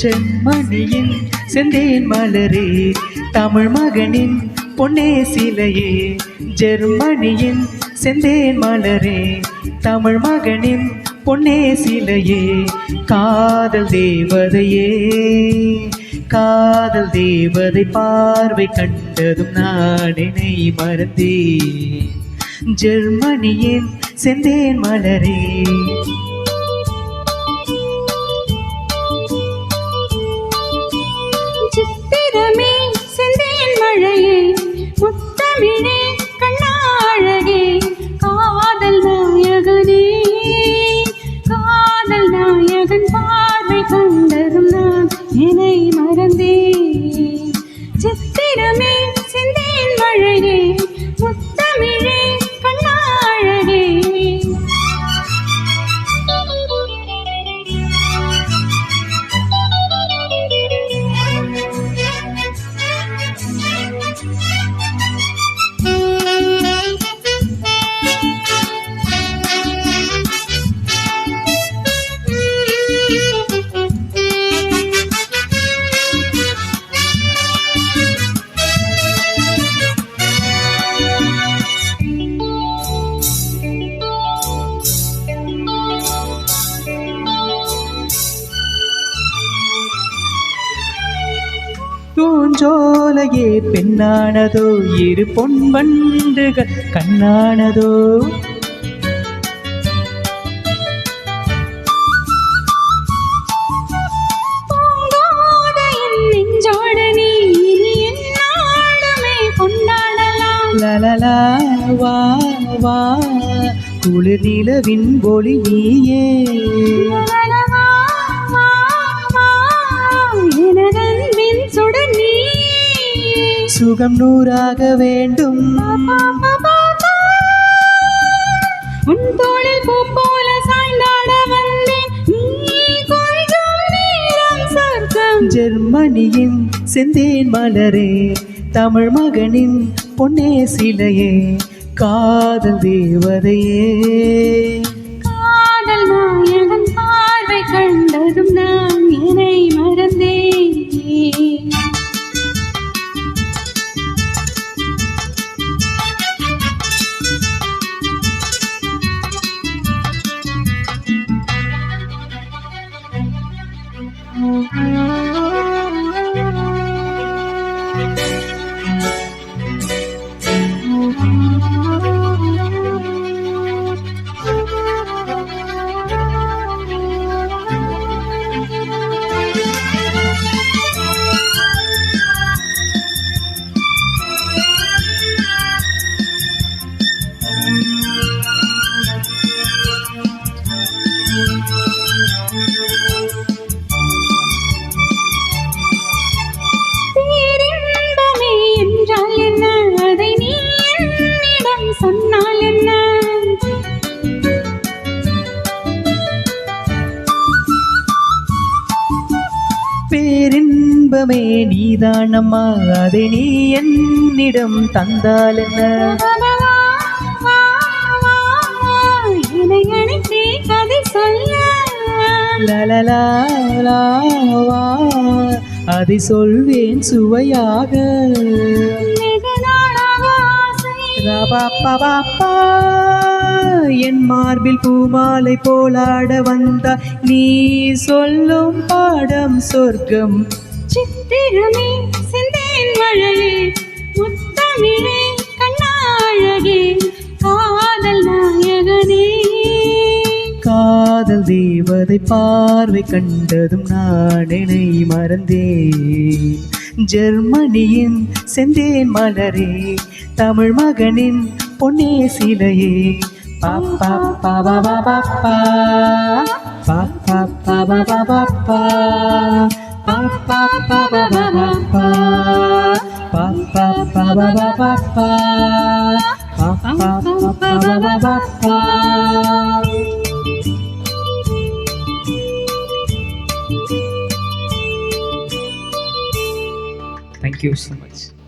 செம்மணியின் செந்தேன் மலரே தமிழ் மகனின் பொன்னே சிலையே ஜெர்மனியின் செந்தேன் மலரே தமிழ் மகனின் பொன்னே சிலையே காதல் தேவதையே காதல் தேவதை பார்வை கண்டதும் நான் என்னை மறந்தேன் ஜெர்மனியின் செந்தேன் மலரே சித்திரமே செந்தேன் மழையே முத்தமிழே கண்ணாழகே காதல் நாயகனே காதல் நாயகன் பார்வை கண்டதும் நான் என்னை மறந்தேன் சித்திரமே செந்தேன் மழையே முத்தமிழே கண்ணாழகே பூஞ்சோலையே பெண்ணானதோ இரு பொன் வண்டுகள் கண்ணானதோ லலலா வா வா குளிர் நிலவின் ஒளி நீயே சுகம் நூறாக வேண்டும் உன் தோளில் பூ போல சாய்ந்தாட வந்தேன் நீ கொஞ்சம் நேரம் சொர்க்கம் ஜெர்மனியின் செந்தேன் மலரே தமிழ் மகனின் பொன்னே சிலையே காதல் தேவதையே காதல் நாயகன் பார்வை கண்டதும் நான் என்னை மறந்தேன் சொன்னால் என்ன பேரின்பமே நீதானம்மா அதை நீ என்னிடம் தந்தால் என்ன கதை சொல்ல லலலா வா அதை சொல்வேன் சுவையாக என் மார்பில் பூமாலை போலாட வந்தாய் நீ சொல்லும் பாடம் சொர்க்கம் சித்திரமே செந்தேன் மழையே முத்தமிழே கண்ணாழகே காதல் நாயகனே காதல் தேவதை பார்வை கண்டதும் நான் என்னை மறந்தேன் ஜெர்மனியின் செந்தேன் மலரே தமிழ் மகனின் பொன்னே சிலையே பாப்பா பாபா பாப்பா பாப்பா பாபா பாப்பா பாப்பா பாபா பாப்பா பாப்பா பாபா பாப்பா பாப்பா பாபா பாப்பா. Thank you so much.